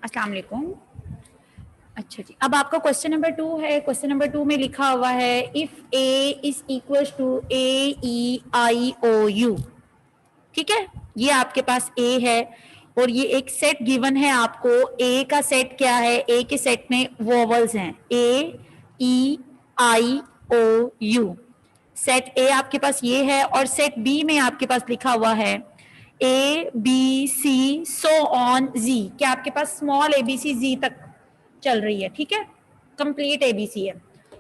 अस्सलाम वालेकुम। अच्छा जी, अब आपका क्वेश्चन नंबर 2 है। क्वेश्चन नंबर 2 में लिखा हुआ है if A is equal to A E I O U. ठीक है, ये आपके पास ए है और ये एक सेट गिवन है आपको। ए का सेट क्या है? ए के सेट में वोवल्स हैं ए E I O you. Set ए आपके पास ये है और सेट बी में आपके पास लिखा हुआ है A B C so on जी। क्या आपके पास स्मॉल ए बी सी जी तक चल रही है? ठीक है, कंप्लीट एबीसी है।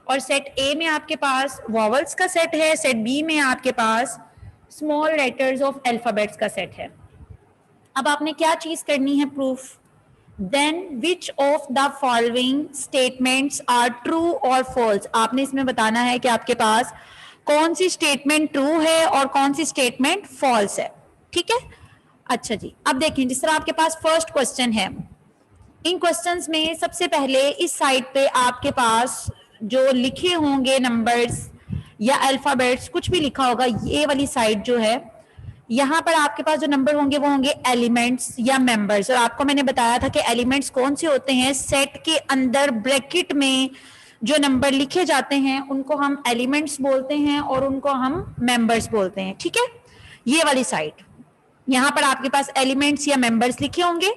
और सेट ए में आपके पास वॉवल्स का सेट है, सेट बी में आपके पास स्मॉल लेटर्स ऑफ अल्फाबेट्स का सेट है। अब आपने क्या चीज करनी है? Proof. Then which of the following statements are true और फॉल्स। आपने इसमें बताना है कि आपके पास कौन सी स्टेटमेंट ट्रू है और कौन सी स्टेटमेंट फॉल्स है। ठीक है, अच्छा जी, अब देखें जिस तरह आपके पास फर्स्ट क्वेश्चन है, इन क्वेश्चंस में सबसे पहले इस साइड पे आपके पास जो लिखे होंगे नंबर्स या अल्फाबेट्स, कुछ भी लिखा होगा, ये वाली साइड जो है, यहाँ पर आपके पास जो नंबर होंगे वो होंगे एलिमेंट्स या मेंबर्स। और आपको मैंने बताया था कि एलिमेंट्स कौन से होते हैं? सेट के अंदर ब्रैकेट में जो नंबर लिखे जाते हैं उनको हम एलिमेंट्स बोलते हैं और उनको हम मेंबर्स बोलते हैं। ठीक है, ये वाली साइड, यहाँ पर आपके पास एलिमेंट्स या मेंबर्स लिखे होंगे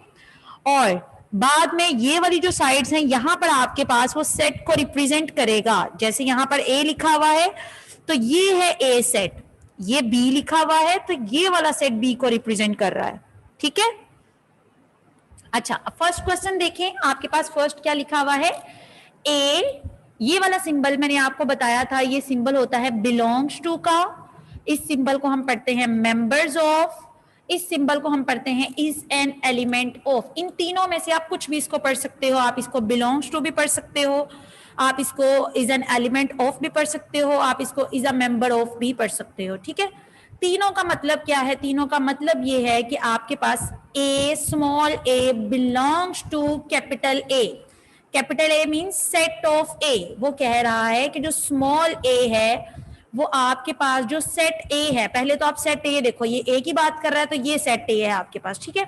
और बाद में ये वाली जो साइड्स हैं यहाँ पर आपके पास वो सेट को रिप्रेजेंट करेगा। जैसे यहाँ पर ए लिखा हुआ है तो ये है ए सेट, ये बी लिखा हुआ है तो ये वाला सेट बी को रिप्रेजेंट कर रहा है। ठीक है, अच्छा फर्स्ट क्वेश्चन देखें, आपके पास फर्स्ट क्या लिखा हुआ है? ए, ये वाला सिंबल मैंने आपको बताया था, ये सिंबल होता है बिलोंग्स टू का। इस सिंबल को हम पढ़ते हैं मेंबर्स ऑफ, इस सिंबल को हम पढ़ते हैं इज एन एलिमेंट ऑफ। इन तीनों में से आप कुछ भी इसको पढ़ सकते हो। आप इसको बिलोंग्स टू भी पढ़ सकते हो, आप इसको इज एन एलिमेंट ऑफ भी पढ़ सकते हो, आप इसको इज अ मेंबर ऑफ भी पढ़ सकते हो। ठीक है, तीनों का मतलब क्या है? तीनों का मतलब ये है कि आपके पास a small A belongs to capital A. Capital A means set of A. वो कह रहा है कि जो स्मॉल ए है वो आपके पास जो सेट ए है, पहले तो आप सेट ए देखो, ये ए की बात कर रहा है तो ये सेट ए है आपके पास। ठीक है,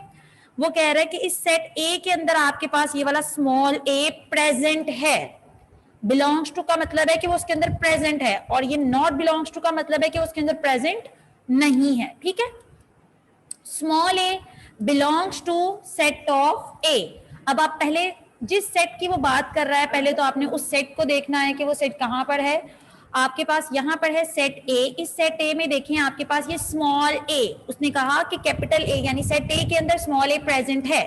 वो कह रहा है कि इस सेट ए के अंदर आपके पास ये वाला स्मॉल ए प्रेजेंट है। बिलोंग्स टू का मतलब है कि वो उसके अंदर प्रेजेंट है और ये नॉट बिलोंग्स टू का मतलब है कि उसके अंदर प्रेजेंट नहीं है। ठीक है, small A belongs to set of A. अब आप पहले जिस सेट की वो बात कर रहा है, पहले तो आपने उस सेट को देखना है कि वो सेट कहां पर है। आपके पास यहां पर है सेट ए। इस सेट ए में देखें आपके पास ये स्मॉल ए, उसने कहा कि कैपिटल ए यानी सेट ए के अंदर स्मॉल ए प्रेजेंट है।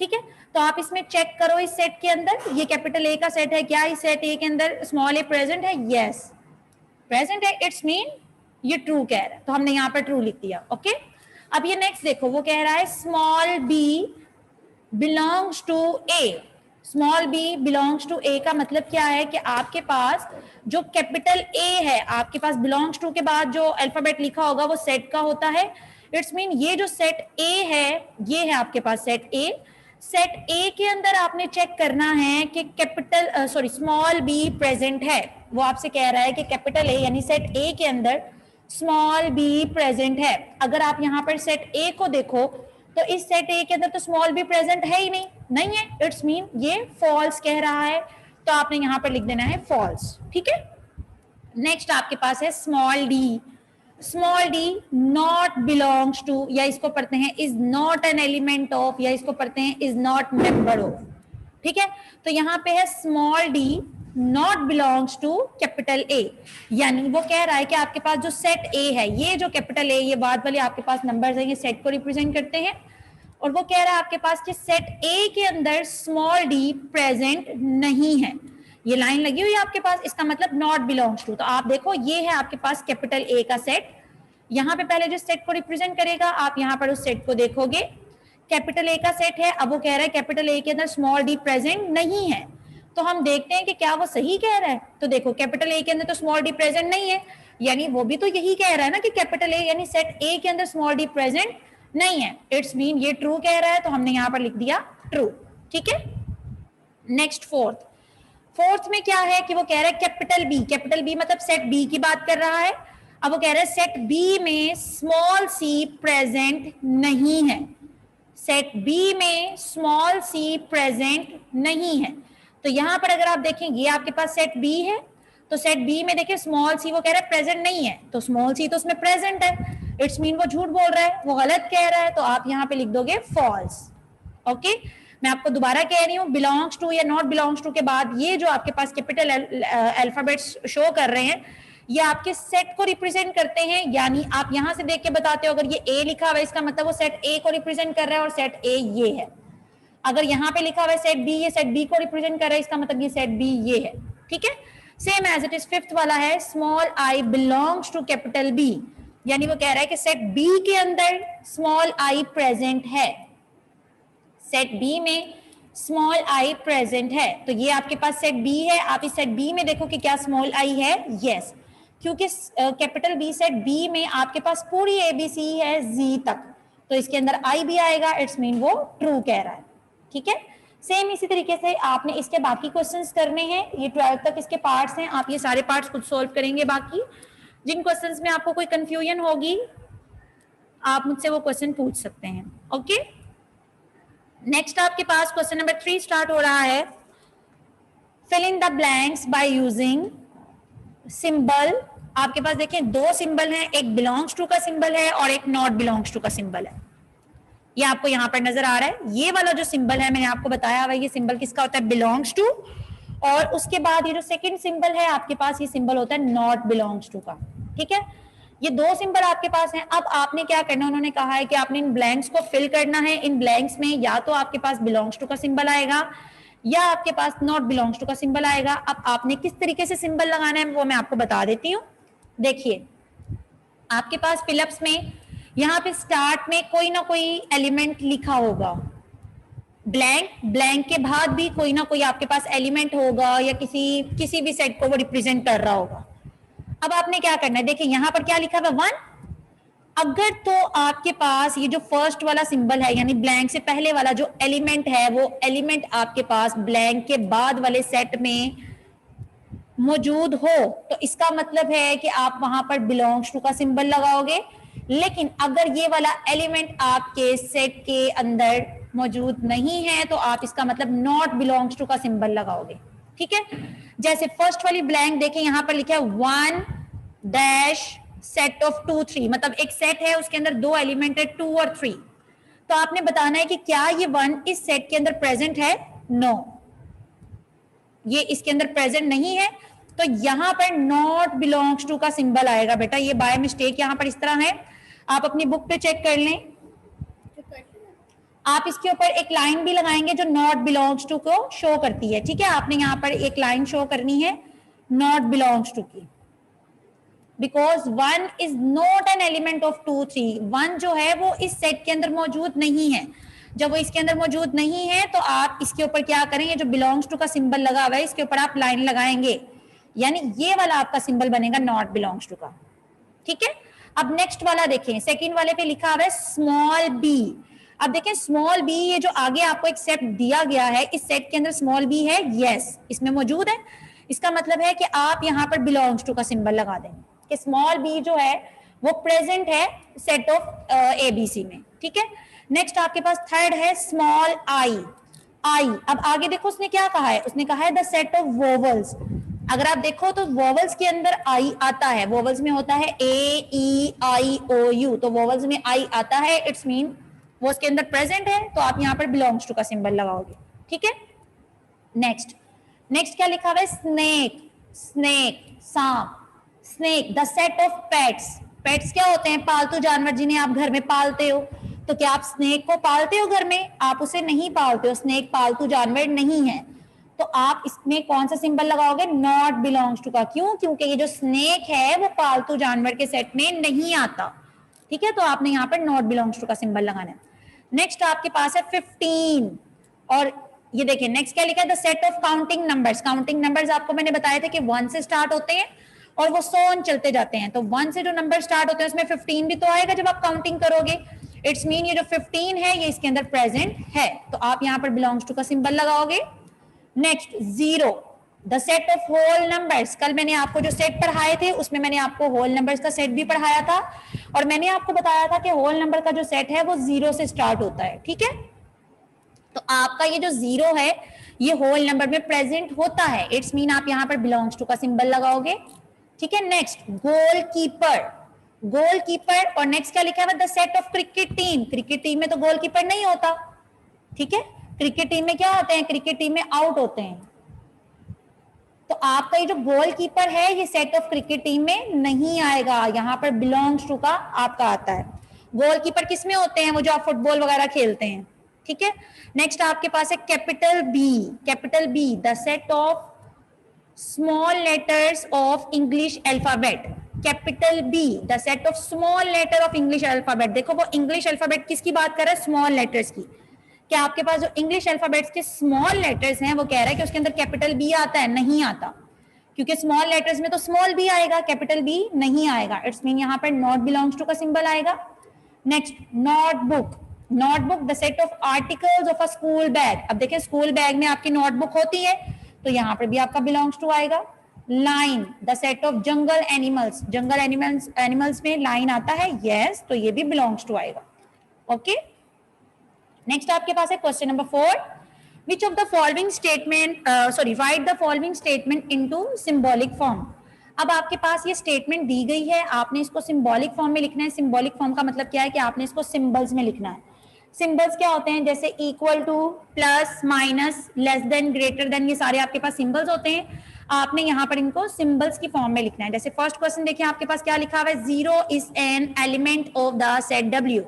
ठीक है, तो आप इसमें चेक करो इस सेट के अंदर ये कैपिटल ए का सेट है क्या? इस सेट ए के अंदर स्मॉल ए प्रेजेंट है? यस प्रेजेंट है, इट्स मीन ये ट्रू कह रहा है, तो हमने यहाँ पर ट्रू लिख दिया। ओके, अब ये नेक्स्ट देखो, वो कह रहा है small B belongs to A. Small B belongs to A का मतलब क्या है कि आपके पास जो कैपिटल ए है, आपके पास बिलोंग्स टू के बाद जो अल्फाबेट लिखा होगा वो सेट का होता है। इट्स मीन ये जो सेट ए है ये है आपके पास सेट ए। सेट ए के अंदर आपने चेक करना है कि कैपिटल स्मॉल बी प्रेजेंट है। वो आपसे कह रहा है कि कैपिटल ए यानी सेट ए के अंदर स्मॉल बी प्रेजेंट है। अगर आप यहाँ पर सेट ए को देखो तो इस सेट ए के अंदर तो स्मॉल बी प्रेजेंट है ही नहीं है। इट्स मीन ये फॉल्स कह रहा है, तो आपने यहाँ पर लिख देना है फॉल्स। ठीक है, नेक्स्ट आपके पास है small D. Small D not belongs to, या इसको पढ़ते हैं is not an element of, या इसको पढ़ते हैं इज नॉट मेंबर ऑफ। ठीक है, तो यहाँ पे है small D not belongs to capital A, यानी वो कह रहा है कि आपके पास जो सेट ए है, ये जो कैपिटल ए, ये बाद वाले आपके पास नंबर्स हैं, ये सेट को रिप्रेजेंट करते हैं। और वो कह रहा है आपके पास कि सेट ए के अंदर स्मॉल डी प्रेजेंट नहीं है। ये लाइन लगी हुई है आपके पास, इसका मतलब नॉट बिलोंग्स टू। तो आप देखो ये है आपके पास कैपिटल ए का सेट। यहाँ पे पहले जो सेट को रिप्रेजेंट करेगा आप यहाँ पर उस सेट को देखोगे, कैपिटल ए का सेट है। अब वो कह रहा है कैपिटल ए के अंदर स्मॉल डी प्रेजेंट नहीं है, तो हम देखते हैं कि क्या वो सही कह रहा है। तो देखो कैपिटल ए के अंदर तो स्मॉल डी प्रेजेंट नहीं है, यानी वो भी तो यही कह रहा है ना कि कैपिटल ए यानी सेट ए के अंदर स्मॉल डी प्रेजेंट नहीं है। इट्स मीन ये ट्रू कह रहा है, तो हमने यहाँ पर लिख दिया ट्रू। ठीक है, नेक्स्ट फोर्थ में क्या है कि वो कह रहा है कैपिटल बी। कैपिटल बी मतलब सेट बी की बात कर रहा है। अब वो कह रहा है सेट बी में स्मॉल सी प्रेजेंट नहीं है। सेट बी में स्मॉल सी प्रेजेंट नहीं है। तो यहां पर अगर आप देखेंगे ये आपके पास सेट बी है, तो सेट बी में देखिए स्मॉल सी वो कह रहा है प्रेजेंट नहीं है, तो स्मॉल सी तो उसमें प्रेजेंट है, इट्स मीन वो झूठ बोल रहा है, वो गलत कह रहा है, तो आप यहां पे लिख दोगे फॉल्स। ओके, मैं आपको दोबारा कह रही हूँ, बिलोंग्स टू या नॉट बिलोंग्स टू के बाद ये जो आपके पास कैपिटल अल्फाबेट्स शो कर रहे हैं, ये आपके सेट को रिप्रेजेंट करते हैं। यानी आप यहां से देख के बताते हो, अगर ये ए लिखा हुआ है इसका मतलब वो सेट ए को रिप्रेजेंट कर रहा है और सेट ए ये है। अगर यहाँ पे लिखा हुआ है सेट बी, ये सेट बी को रिप्रेजेंट कर रहा है, इसका मतलब ये सेट बी ये है। ठीक है, same as it is fifth वाला है, small I belongs to capital B, यानी वो कह रहा है कि सेट बी के अंदर स्मॉल आई प्रेजेंट है, सेट बी में स्मॉल आई प्रेजेंट है। तो ये आपके पास सेट बी है, आप इस सेट बी में देखो कि क्या स्मॉल आई है, यस, क्योंकि कैपिटल बी सेट बी में आपके पास पूरी एबीसी है जी तक, तो इसके अंदर आई भी आएगा, इट्स मीन वो ट्रू कह रहा है। ठीक है, सेम इसी तरीके से आपने इसके बाकी क्वेश्चंस करने हैं, ये 12 तक इसके पार्ट्स हैं, आप ये सारे पार्ट्स खुद सॉल्व करेंगे। बाकी जिन क्वेश्चंस में आपको कोई कंफ्यूजन होगी आप मुझसे वो क्वेश्चन पूछ सकते हैं। ओके, नेक्स्ट आपके पास क्वेश्चन नंबर 3 स्टार्ट हो रहा है, fill in the blanks by using symbol. आपके पास देखिए दो सिंबल हैं, एक बिलोंग्स टू का सिंबल है और एक नॉट बिलोंग्स टू का सिंबल है, ये आपको यहां पर नजर आ रहा है। ये वाला जो सिंबल है मैंने आपको बताया हुआ, ये सिंबल किसका होता है, बिलोंग्स टू, और उसके बाद ये जो सेकंड सिंबल है आपके पास, ये सिंबल होता है नॉट बिलोंग्स टू का। ठीक है, ये दो सिंबल आपके पास हैं। अब आपने क्या करना, उन्होंने कहा है कि आपने इन ब्लैंक्स को फिल करना है। इन ब्लैंक्स में या तो आपके पास बिलोंग्स टू का सिंबल आएगा या आपके पास नॉट बिलोंग्स टू का सिंबल आएगा। अब आपने किस तरीके से सिंबल लगाना है वो मैं आपको बता देती हूँ। देखिए आपके पास फिलअप्स में यहाँ पे स्टार्ट में कोई ना कोई एलिमेंट लिखा होगा, ब्लैंक, ब्लैंक के बाद भी कोई ना कोई आपके पास एलिमेंट होगा या किसी भी सेट को वो रिप्रेजेंट कर रहा होगा। अब आपने क्या करना है, देखिए यहाँ पर क्या लिखा हुआ 1, अगर तो आपके पास ये जो फर्स्ट वाला सिंबल है यानी ब्लैंक से पहले वाला जो एलिमेंट है, वो एलिमेंट आपके पास ब्लैंक के बाद वाले सेट में मौजूद हो, तो इसका मतलब है कि आप वहां पर बिलोंग्स टू का सिंबल लगाओगे। लेकिन अगर ये वाला एलिमेंट आपके सेट के अंदर मौजूद नहीं है तो आप इसका मतलब नॉट बिलोंग्स टू का सिंबल लगाओगे। ठीक है, जैसे फर्स्ट वाली ब्लैंक देखें, यहां पर लिखा है 1 डैश सेट ऑफ 2 3, मतलब एक सेट है उसके अंदर दो एलिमेंट है 2 और 3, तो आपने बताना है कि क्या ये 1 इस सेट के अंदर प्रेजेंट है, नो, ये इसके अंदर प्रेजेंट नहीं है, तो यहां पर नॉट बिलोंग्स टू का सिंबल आएगा। बेटा ये बाय मिस्टेक यहां पर इस तरह है, आप अपनी बुक पे चेक कर लें, आप इसके ऊपर एक लाइन भी लगाएंगे जो नॉट बिलोंग्स टू को शो करती है। ठीक है, आपने यहां पर एक लाइन शो करनी है नॉट बिलोंग्स टू की, because 1 is not an element of 2 3, 1 जो है वो इस सेट के अंदर मौजूद नहीं है। जब वो इसके अंदर मौजूद नहीं है तो आप इसके ऊपर क्या करेंगे, जो बिलोंग्स टू का सिंबल लगा हुआ है इसके ऊपर आप लाइन लगाएंगे, यानी ये वाला आपका सिंबल बनेगा नॉट बिलोंग्स टू का। ठीक है, अब नेक्स्ट वाला देखें, सेकंड वाले पे लिखा हुआ है स्मॉल बी। अब देखें स्मॉल बी, ये जो आगे आपको एक सेट दिया गया है, इस सेट के अंदर स्मॉल बी है, यस इसमें मौजूद है, इसका मतलब है कि आप यहाँ पर बिलोंग्स टू का सिंबल लगा देंगे कि स्मॉल बी जो है वो प्रेजेंट है सेट ऑफ एबीसी में। ठीक है, नेक्स्ट आपके पास थर्ड है स्मॉल आई, आई। अब आगे देखो उसने क्या कहा है, उसने कहा है द सेट ऑफ वोवल्स। अगर आप देखो तो वोवल्स के अंदर आई आता है, वोवल्स में होता है ए ई आई ओ यू, तो वोवल्स में आई आता है, इट्स मीन वो उसके अंदर प्रेजेंट है, तो आप यहाँ पर बिलोंग्स टू का सिंबल लगाओगे। ठीक है, नेक्स्ट क्या लिखा हुआ है, स्नेक, स्नेक सांप, snake the set of pets. Pets क्या होते हैं, पालतू जानवर जिन्हें आप घर में पालते हो, तो क्या आप स्नेक को पालते हो घर में, आप उसे नहीं पालते हो, स्नेक पालतू जानवर नहीं है, तो आप इसमें कौन सा सिंबल लगाओगे, नॉट बिलोंग्स टू का। क्यों, क्योंकि ये जो स्नेक है वो पालतू जानवर के सेट में नहीं आता। ठीक है, तो आपने यहाँ पर नॉट बिलोंग्स टू का सिंबल लगाना है। नेक्स्ट आपके पास है 15, और ये देखिए नेक्स्ट क्या लिखा है, the set of counting numbers. Counting numbers आपको मैंने बताया था कि 1 से स्टार्ट होते हैं और वो 100 चलते जाते हैं, तो 1 से जो नंबर स्टार्ट होते हैं उसमें 15 भी तो आएगा जब आप काउंटिंग करोगे, इट्स मीन ये जो 15 है ये इसके अंदर प्रेजेंट है, तो आप यहाँ पर बिलोंग्स टू का सिंबल लगाओगे। Next 0, the set of whole numbers. कल मैंने आपको जो सेट पढ़ाए थे उसमें मैंने आपको होल नंबर्स का सेट भी पढ़ाया था, और मैंने आपको बताया था कि होल नंबर का जो सेट है वो 0 से स्टार्ट होता है, ठीक है। तो आपका ये जो 0 है ये होल नंबर में प्रेजेंट होता है, इट्स मीन आप यहाँ पर बिलोंग्स टू का सिंबल लगाओगे, ठीक है। नेक्स्ट गोलकीपर, गोलकीपर, और नेक्स्ट क्या लिखा है, the set of cricket team, cricket team में तो गोलकीपर नहीं होता, ठीक है। क्रिकेट टीम में क्या होते हैं, क्रिकेट टीम में आउट होते हैं। तो आपका ये जो गोलकीपर है ये सेट ऑफ क्रिकेट टीम में नहीं आएगा, यहाँ पर बिलोंग्स टू का आपका आता है। गोलकीपर किस में होते हैं, वो जो आप फुटबॉल वगैरह खेलते हैं, ठीक है। नेक्स्ट आपके पास है capital B, capital B the set of small letters of English alphabet, capital B the set of small letter of English alphabet. देखो वो इंग्लिश अल्फाबेट किसकी बात कर रहा है, स्मॉल लेटर्स की। क्या आपके पास जो इंग्लिश अल्फाबेट्स के स्मॉल लेटर्स हैं वो कह रहा है कि उसके अंदर कैपिटल बी आता है, नहीं आता, क्योंकि स्मॉल लेटर्स में तो स्मॉल बी आएगा, कैपिटल बी नहीं आएगा, इट्स मीन यहाँ पर नॉट बिलोंग्स टू का सिंबल आएगा। Next notebook, notebook the set of articles of a school bag. अब देखिए स्कूल बैग में आपकी नोटबुक होती है तो यहाँ पर भी आपका बिलोंग्स टू आएगा। Line the set of jungle animals, jungle animals, animals में लाइन आता है, यस, तो ये भी बिलोंग्स टू आएगा, ओके। नेक्स्ट आपके पास है question number 4, which of the following statement write the following statement into symbolic form। अब आपके पास ये स्टेटमेंट दी गई है, आपने इसको सिंबॉलिक फॉर्म में लिखना है। सिंबॉलिक फॉर्म का मतलब क्या है कि आपने इसको सिंबल्स में लिखना है। सिंबल्स क्या होते हैं, जैसे equal to, plus, minus, less than, greater than, ये सारे आपके पास सिंबल्स होते हैं। आपने यहाँ पर इनको सिंबल्स की फॉर्म में लिखना है। जैसे फर्स्ट क्वेश्चन देखिए आपके पास क्या लिखा हुआ है, 0 is an element of the set W,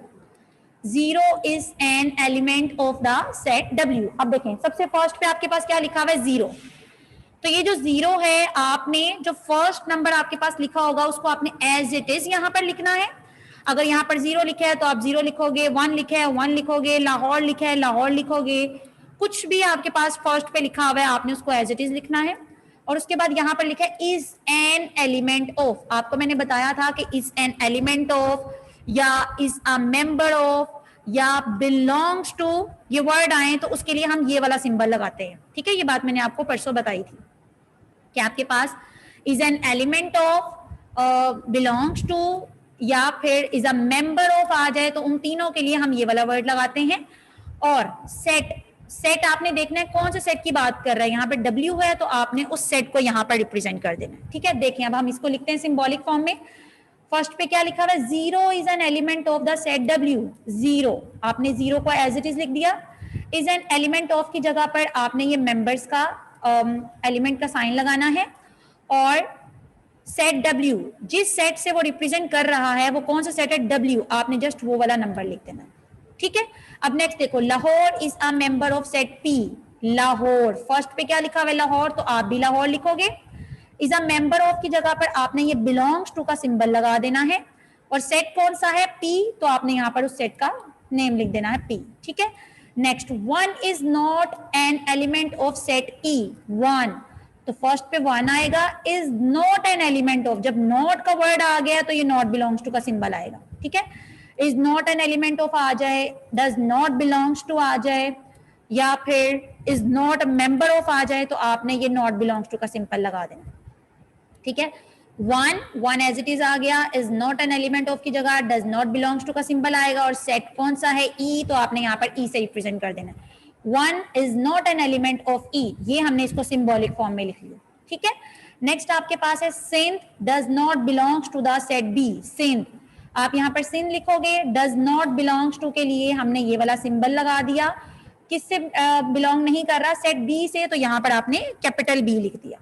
0 is an element of the set W। अब देखें सबसे फर्स्ट पे आपके पास क्या लिखा हुआ है, 0। तो ये जो 0 है आपने जो फर्स्ट नंबर आपके पास लिखा होगा उसको आपने एज इट इज यहाँ पर लिखना है। अगर यहाँ पर 0 लिखा है तो आप 0 लिखोगे, 1 लिखा है 1 लिखोगे, लाहौर लिखा है लाहौर लिखोगे, कुछ भी आपके पास फर्स्ट पे लिखा हुआ है आपने उसको एज इट इज लिखना है। और उसके बाद यहाँ पर लिखा है इज एन एलिमेंट ऑफ, आपको मैंने बताया था कि इज एन एलिमेंट ऑफ या इज अ मेंबर ऑफ या बिलोंग्स टू, ये वर्ड आए तो उसके लिए हम ये वाला सिंबल लगाते हैं, ठीक है। ये बात मैंने आपको परसों बताई थी कि आपके पास is an element of, belongs to या फिर इज अ मेंबर ऑफ आ जाए तो उन तीनों के लिए हम ये वाला वर्ड लगाते हैं। और सेट, सेट आपने देखना है कौन से सेट की बात कर रहा है, यहाँ पे W है तो आपने उस सेट को यहाँ पर रिप्रेजेंट कर देना है, ठीक है। देखें अब हम इसको लिखते हैं सिंबॉलिक फॉर्म में। फर्स्ट पे क्या लिखा हुआ है, 0 is an element of the set W, 0 आपने 0 को एज इट इज लिख दिया। इज एन एलिमेंट ऑफ की जगह पर आपने ये मेंबर्स का एलिमेंट का साइन लगाना है। और सेट W, जिस सेट से वो रिप्रेजेंट कर रहा है वो कौन सा सेट है, W, आपने जस्ट वो वाला नंबर लिख देना, ठीक है। अब नेक्स्ट देखो, Lahore is a member of set P, Lahore first पे क्या लिखा हुआ है लाहौर, तो आप भी लाहौर लिखोगे। इज अ मेंबर ऑफ की जगह पर आपने ये बिलोंग्स टू का सिंबल लगा देना है। और सेट कौन सा है, P, तो आपने यहाँ पर उस सेट का नेम लिख देना है P, ठीक है। Next 1 is not an element of set E, 1, तो फर्स्ट पे 1 आएगा, is not an element of, जब नॉट का वर्ड आ गया तो ये नॉट बिलोंग्स टू का सिंबल आएगा, ठीक है। Is not an element of आ जाए, डज नॉट बिलोंग्स टू आ जाए, या फिर इज नॉट मेंबर ऑफ आ जाए तो आपने ये नॉट बिलोंग्स टू का सिंबल लगा देना, ठीक है। 1 एज इट इज आ गया, is not an element of की जगह डज नॉट बिलोंग्स टू का सिंबल आएगा। और सेट कौन सा है, E, तो आपने यहाँ पर E से रिप्रेजेंट कर देना है। 1 is not an element of E, ये हमने इसको सिंबॉलिक फॉर्म में लिख लिया, ठीक है। नेक्स्ट आपके पास है synth does not belongs to the set B, सिंथ आप यहाँ पर सिंथ लिखोगे, डज नॉट बिलोंग्स टू के लिए हमने ये वाला सिंबल लगा दिया, किससे बिलोंग नहीं कर रहा, सेट B से, तो यहाँ पर आपने कैपिटल B लिख दिया,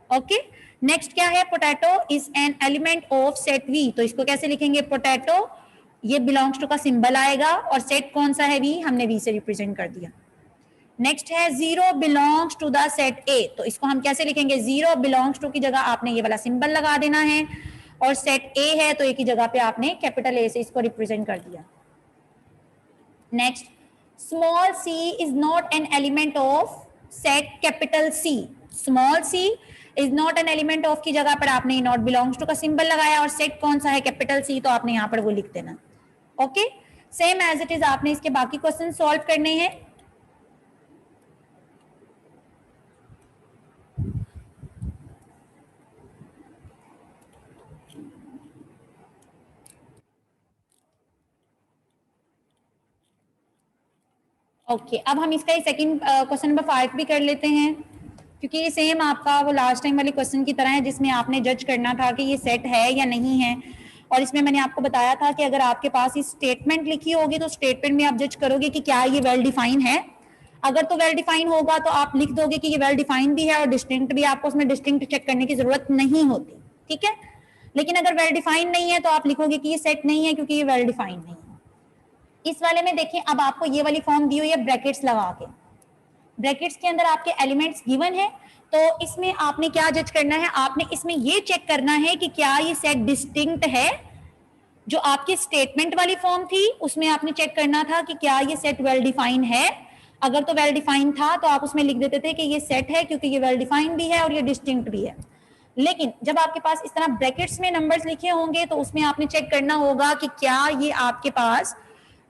ओके। नेक्स्ट क्या है, potato is an element of set V, तो इसको कैसे लिखेंगे, पोटैटो, ये बिलोंग्स टू का सिंबल आएगा और सेट कौन सा है V, हमने V से रिप्रेजेंट कर दिया। नेक्स्ट है 0 belongs to the set A, तो इसको हम कैसे लिखेंगे, 0 बिलोंग्स टू की जगह आपने ये वाला सिंबल लगा देना है। और सेट A है तो A की जगह पे आपने कैपिटल A से इसको रिप्रेजेंट कर दिया। Next small c is not an element of set capital C, small c is not an element of की जगह पर आपने नॉट बिलोंग्स टू का सिंबल लगाया और सेट कौन सा है, कैपिटल C, तो आपने यहाँ पर वो लिख देना, okay. Same as it is आपने इसके बाकी क्वेश्चन सॉल्व करने हैं। ओके अब हम इसका सेकंड क्वेश्चन नंबर 5 भी कर लेते हैं, क्योंकि ये सेम आपका वो लास्ट टाइम वाले क्वेश्चन की तरह है जिसमें आपने जज करना था कि ये सेट है या नहीं है। और इसमें मैंने आपको बताया था कि अगर आपके पास ये स्टेटमेंट लिखी होगी तो स्टेटमेंट में आप जज करोगे कि क्या ये वेल डिफाइन है। अगर तो वेल डिफाइन होगा तो आप लिख दोगे कि ये वेल डिफाइन भी है और डिस्टिंक्ट भी, आपको उसमें डिस्टिंक्ट चेक करने की जरूरत नहीं होती, ठीक है। लेकिन अगर वेल डिफाइन नहीं है तो आप लिखोगे कि ये सेट नहीं है क्योंकि ये वेल डिफाइन नहीं है। इस वाले में देखिए अब आपको ये वाली फॉर्म दी हुई है ब्रैकेट्स लगा के, ब्रैकेट्स के अंदर आपके एलिमेंट्स गिवन है, तो इसमें आपने क्या जज करना है, आपने इसमें ये चेक करना है कि क्या ये सेट डिस्टिंक्ट है। जो आपकी स्टेटमेंट वाली फॉर्म थी उसमें आपने चेक करना था कि क्या ये सेट वेल डिफाइन है। अगर तो वेल डिफाइन था तो आप उसमें लिख देते थे कि ये सेट है क्योंकि ये वेल डिफाइन भी है और ये डिस्टिंक्ट भी है। लेकिन जब आपके पास इस तरह ब्रैकेट्स में नंबर्स लिखे होंगे तो उसमें आपने चेक करना होगा कि क्या ये आपके पास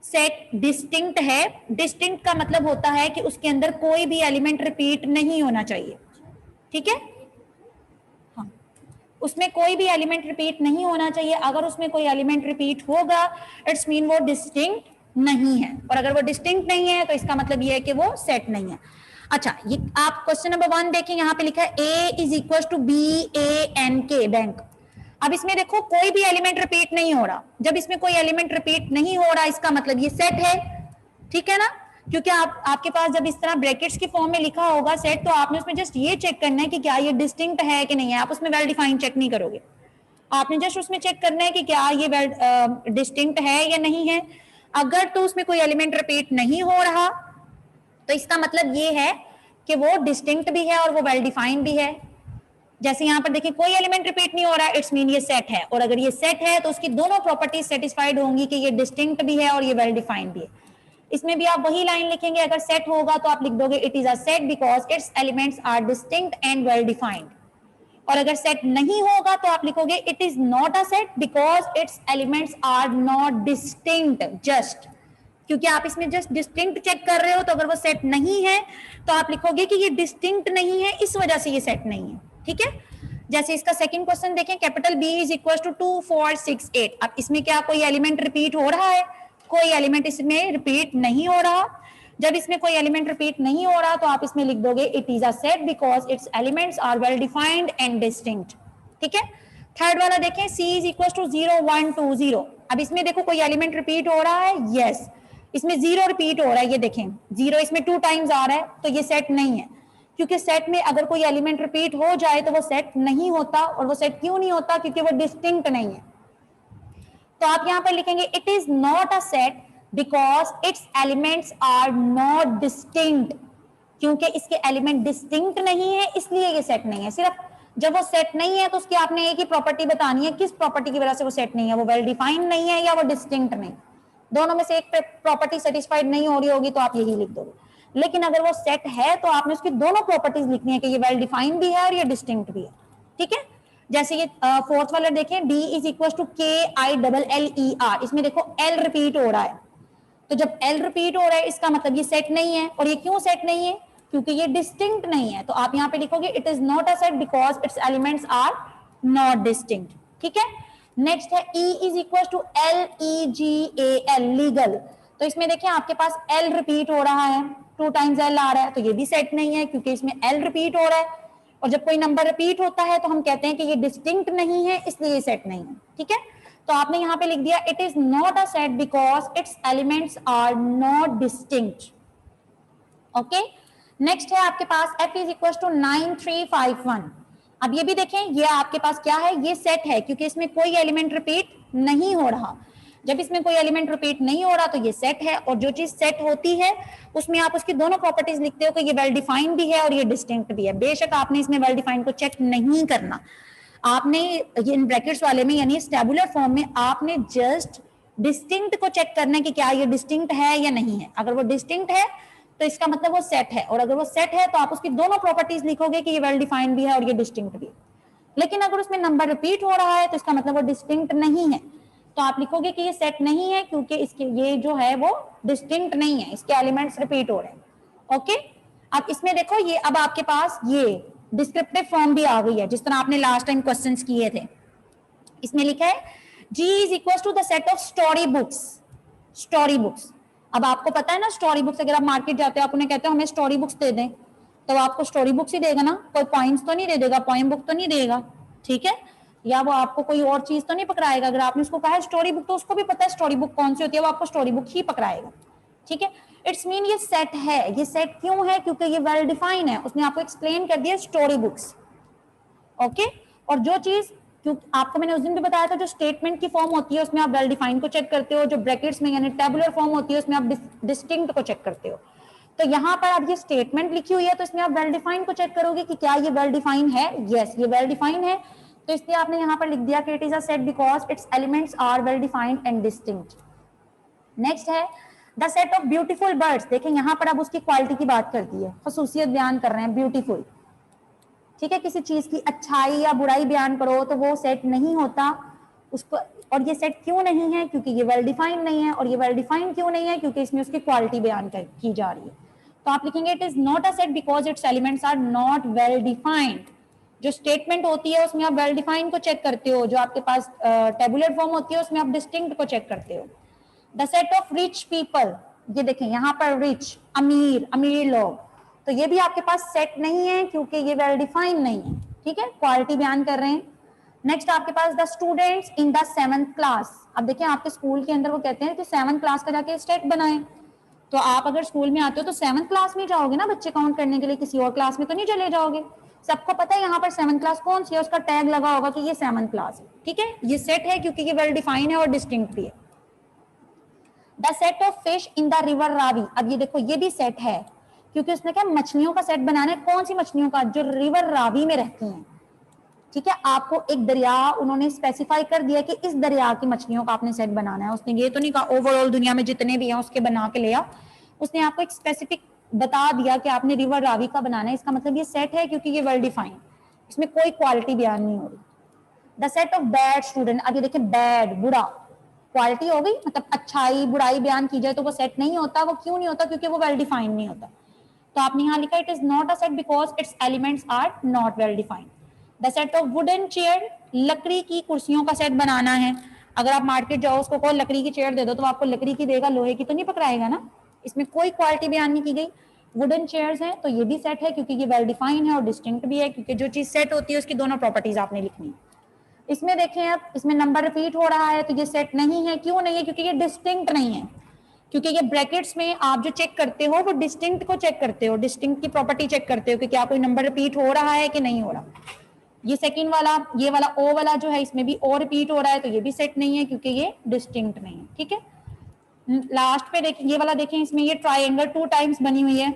सेट डिस्टिंक्ट है। डिस्टिंक्ट का मतलब होता है कि उसके अंदर कोई भी एलिमेंट रिपीट नहीं होना चाहिए, ठीक है। हाँ, उसमें कोई भी एलिमेंट रिपीट नहीं होना चाहिए। अगर उसमें कोई एलिमेंट रिपीट होगा इट्स मीन वो डिस्टिंक्ट नहीं है, और अगर वो डिस्टिंक्ट नहीं है तो इसका मतलब ये है कि वो सेट नहीं है। अच्छा, ये आप क्वेश्चन नंबर 1 देखें, यहाँ पे लिखा है A is equal to BANK bank. अब इसमें देखो कोई भी एलिमेंट रिपीट नहीं हो रहा। जब इसमें कोई एलिमेंट रिपीट नहीं हो रहा इसका मतलब ये सेट है, ठीक है ना। क्योंकि आपके पास जब इस तरह ब्रैकेट्स की फॉर्म में लिखा होगा सेट, तो आपने उसमें जस्ट ये चेक करना है कि क्या ये डिस्टिंक्ट है कि नहीं है। आप उसमें वेल डिफाइन चेक नहीं करोगे, आपने जस्ट उसमें चेक करना है कि क्या ये वेल डिस्टिंक्ट है या नहीं है। अगर तो उसमें कोई एलिमेंट रिपीट नहीं हो रहा तो इसका मतलब ये है कि वो डिस्टिंक्ट भी है और वो वेल डिफाइंड भी है। जैसे यहाँ पर देखिए कोई एलिमेंट रिपीट नहीं हो रहा है, इट्स मीन ये सेट है, और अगर ये सेट है तो उसकी दोनों प्रॉपर्टीज सेटिस्फाइड होंगी कि ये डिस्टिंक्ट भी है और ये वेल डिफाइंड भी है। इसमें भी आप वही लाइन लिखेंगे, अगर सेट होगा तो आप लिख दोगे it is a set because its elements are distinct and well defined. और अगर सेट नहीं होगा तो आप लिखोगे it is not a set because its elements are not distinct. Just क्योंकि आप इसमें जस्ट डिस्टिंक्ट चेक कर रहे हो, तो अगर वो सेट नहीं है तो आप लिखोगे कि ये डिस्टिंक्ट नहीं है, इस वजह से ये सेट नहीं है, ठीक है। जैसे इसका सेकंड क्वेश्चन देखें, capital B is equal to 2 4 6 8। अब इसमें क्या कोई एलिमेंट रिपीट हो रहा है? कोई एलिमेंट इसमें रिपीट नहीं हो रहा। जब इसमें कोई एलिमेंट रिपीट नहीं हो रहा तो आप इसमें लिख दोगे it is a set because its elements are well defined and distinct, ठीक है। थर्ड वाला देखें, C इज इक्वल टू 0 1 2 0। अब इसमें देखो कोई एलिमेंट रिपीट हो रहा है, यस इसमें 0 रिपीट हो रहा है, ये देखें 0 इसमें 2 टाइम्स आ रहा है, तो ये सेट नहीं है। क्योंकि सेट में अगर कोई एलिमेंट रिपीट हो जाए तो वो सेट नहीं होता, और वो सेट क्यों नहीं होता? क्योंकि वो डिस्टिंक्ट नहीं है। तो आप यहां पर लिखेंगे it is not a set because its elements are not distinct. क्योंकि इसके एलिमेंट डिस्टिंक्ट नहीं है इसलिए ये सेट नहीं है। सिर्फ जब वो सेट नहीं है तो उसकी आपने एक ही प्रॉपर्टी बतानी है, किस प्रॉपर्टी की वजह से वो सेट नहीं है, वो वेल डिफाइंड नहीं है या वो डिस्टिंक्ट नहीं। दोनों में से एक प्रॉपर्टी सेटिस्फाइड नहीं हो रही होगी तो आप यही लिख दोगे। लेकिन अगर वो सेट है तो आपने उसकी दोनों प्रॉपर्टीज लिखनी है कि ये वेल डिफाइंड भी है और ये डिस्टिंक्ट भी है, ठीक है। जैसे ये फोर्थ वाला देखें, B is equal to KILLER। इसमें देखो L रिपीट हो रहा है, तो जब L रिपीट हो रहा है इसका मतलब ये सेट नहीं है। और ये क्यों सेट नहीं है? क्योंकि ये डिस्टिंक्ट नहीं है। तो आप यहाँ पे लिखोगे it is not a set because its elements are not distinct, ठीक है। नेक्स्ट है E is equal to LEGAL, legal. तो इसमें देखिए आपके पास L रिपीट हो रहा है, 2 टाइम्स L आ रहा है, तो ये भी सेट नहीं है क्योंकि इसमें L रिपीट हो रहा है। और जब कोई नंबर रिपीट होता है तो हम कहते हैं कि ये डिस्टिंक्ट नहीं है इसलिए ये सेट नहीं है, ठीक है। तो आपने यहां पे लिख दिया it is not a set because its elements are not distinct, okay. Next है आपके पास F इज इक्वल टू 9351। अब ये भी देखें, ये आपके पास क्या है, ये सेट है क्योंकि इसमें कोई एलिमेंट रिपीट नहीं हो रहा। जब इसमें कोई एलिमेंट रिपीट नहीं हो रहा तो ये सेट है, और जो चीज सेट होती है उसमें आप उसकी दोनों प्रॉपर्टीज लिखते हो कि ये वेल डिफाइंड भी है और ये डिस्टिंक्ट भी है। बेशक आपने इसमें वेल डिफाइंड को चेक नहीं करना, आपने ये इन ब्रैकेट्स वाले में यानी टैबुलर फॉर्म में आपने जस्ट डिस्टिंक्ट को चेक करना है कि क्या ये डिस्टिंक्ट है या नहीं है। अगर वो डिस्टिंक्ट है तो इसका मतलब वो सेट है, और अगर वो सेट है तो आप उसकी दोनों प्रॉपर्टीज लिखोगे कि ये वेल डिफाइंड भी है और ये डिस्टिंक्ट भी है। लेकिन अगर उसमें नंबर रिपीट हो रहा है तो इसका मतलब वो डिस्टिंक्ट नहीं है, तो आप लिखोगे कि ये सेट नहीं है क्योंकि इसके ये जो है वो डिस्टिंक्ट नहीं है, इसके एलिमेंट्स रिपीट हो रहे हैं, ओके। अब इसमें देखो ये अब आपके पास ये डिस्क्रिप्टिव फॉर्म भी आ गई है जिस तरह आपने लास्ट टाइम क्वेश्चंस किए थे। इसमें लिखा है G is equal to the set of story books. Story books अब आपको पता है ना स्टोरी बुक्स, अगर आप मार्केट जाते हो आप उन्हें कहते हो हमें स्टोरी बुक्स दे दें, तो आपको स्टोरी बुक्स ही देगा ना, कोई पॉइंट्स तो नहीं दे देगा, पोएम बुक तो नहीं देगा, ठीक है, या वो आपको कोई और चीज तो नहीं पकड़ाएगा। अगर आपने उसको कहा है स्टोरी बुक तो उसको भी पता है स्टोरी बुक कौन सी होती है, वो आपको स्टोरी बुक ही पकड़ाएगा, ठीक है। इट्स मीन ये सेट है, ये सेट क्यों है, क्योंकि ये वेल डिफाइन है, उसने आपको एक्सप्लेन कर दिया स्टोरी बुक्स, ओके। और जो चीज, क्योंकि आपको मैंने उस दिन भी बताया था, जो स्टेटमेंट की फॉर्म होती है उसमें आप वेल डिफाइन को चेक करते हो, जो ब्रैकेट्स में यानी टेबुलर फॉर्म होती है उसमें आप डिस्टिंक्ट को चेक करते हो। तो यहाँ पर अब ये स्टेटमेंट लिखी हुई है तो इसमें आप वेल डिफाइन को चेक करोगे कि क्या ये वेल डिफाइन है, यस ये वेल डिफाइन है, तो इसलिए आपने यहाँ पर लिख दिया कि it is a set because its elements are well defined and distinct. Next है the set of beautiful birds. देखें यहाँ पर अब उसकी क्वालिटी की बात कर दी है, खसूसियत बयान कर रहे हैं, ब्यूटीफुल, ठीक है, किसी चीज की अच्छाई या बुराई बयान करो तो वो सेट नहीं होता उसको। और ये सेट क्यों नहीं है, क्योंकि ये वेल डिफाइंड नहीं है, और ये वेल डिफाइंड क्यों नहीं है, क्योंकि इसमें उसकी क्वालिटी बयान की जा रही है। तो आप लिखेंगे it is not a set because its elements are not well defined. जो स्टेटमेंट होती है उसमें आप वेल डिफाइंड को चेक करते हो, जो आपके पास टेबुलर फॉर्म होती है उसमें आप डिस्टिंक्ट को चेक करते हो। The set of rich people, ये देखें यहाँ पर रिच, अमीर, अमीर लोग, तो ये भी आपके पास सेट नहीं है क्योंकि ये वेल डिफाइंड नहीं है, ठीक है, क्वालिटी बयान कर रहे हैं। नेक्स्ट आपके पास the students in the 7th class. अब देखिए आपके स्कूल के अंदर वो कहते हैं कि 7th क्लास का जाके सेट बनाएं, तो आप अगर स्कूल में आते हो तो 7th क्लास में जाओगे ना बच्चे काउंट करने के लिए, किसी और क्लास में तो नहीं चले जाओगे। सबको पता है यहाँ पर 7th क्लास कौन सी है, उसका टैग लगा होगा कि ये 7th क्लास है, ठीक है, ये सेट है क्योंकि ये वेल डिफाइंड है और डिस्टिंक्ट भी है। The set of fish in the river Ravi. अब ये देखो ये भी सेट है क्योंकि उसने क्या मछलियों का सेट बनाना है, कौन सी मछलियों का, जो रिवर रावी में रहती हैं, ठीक है। आपको एक दरिया उन्होंने स्पेसिफाई कर दिया कि इस दरिया की मछलियों का आपने सेट बनाना है, उसने ये तो नहीं कहा ओवरऑल दुनिया में जितने भी हैं उसके बना के ले आओ, उसने आपको एक स्पेसिफिक बता दिया कि आपने रिवर रावी का बनाना है, इसका मतलब ये सेट है क्योंकि ये वेल डिफाइंड, इसमें कोई क्वालिटी बयान नहीं हो रही। The set of bad student. अब ये देखिए बैड, बुरा, क्वालिटी हो गई, मतलब अच्छाई बुराई बयान की जाए तो वो सेट नहीं होता। वो क्यों नहीं होता, क्योंकि वो वेल डिफाइंड नहीं होता। तो आपने यहाँ लिखा it is not a set because its elements are not well defined. The set of wooden chair, लकड़ी की कुर्सियों का सेट बनाना है। अगर आप मार्केट जाओ उसको कहो लकड़ी की चेयर दे दो तो आपको लकड़ी की देगा, लोहे की तो नहीं पकड़ाएगा ना, इसमें कोई क्वालिटी बयान नहीं की गई। वुडन चेयर्स हैं तो ये भी सेट है क्योंकि ये वेल डिफाइंड है और डिस्टिंक्ट भी है, क्योंकि जो चीज सेट होती है उसकी दोनों प्रॉपर्टीज आपने लिखनी है। इसमें देखें आप, इसमें नंबर रिपीट हो रहा है तो ये सेट नहीं है, क्यों नहीं है, क्योंकि ये डिस्टिंक्ट नहीं है, क्योंकि ये ब्रैकेट्स में आप जो चेक करते हो वो डिस्टिंक्ट को चेक करते हो, डिस्टिंक्ट की प्रॉपर्टी चेक करते हो कि क्या कोई नंबर रिपीट हो रहा है कि नहीं हो रहा। ये सेकंड वाला, ये वाला ओ वाला जो है इसमें भी ओ रिपीट हो रहा है तो ये भी सेट नहीं है क्योंकि ये डिस्टिंक्ट नहीं है, ठीक है। लास्ट पे देखिए ये वाला देखें, इसमें ये ट्राइंगल 2 टाइम्स बनी हुई है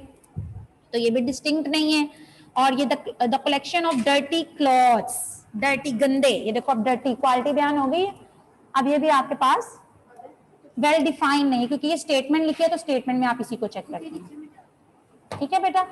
तो ये भी डिस्टिंक्ट नहीं है। और ये the collection of dirty clothes, dirty गंदे, ये देखो अब डर्टी क्वालिटी बयान हो गई। अब ये भी आपके पास वेल डिफाइंड नहीं है क्योंकि ये स्टेटमेंट लिखी है तो स्टेटमेंट में आप इसी को चेक करते हैं, ठीक है बेटा।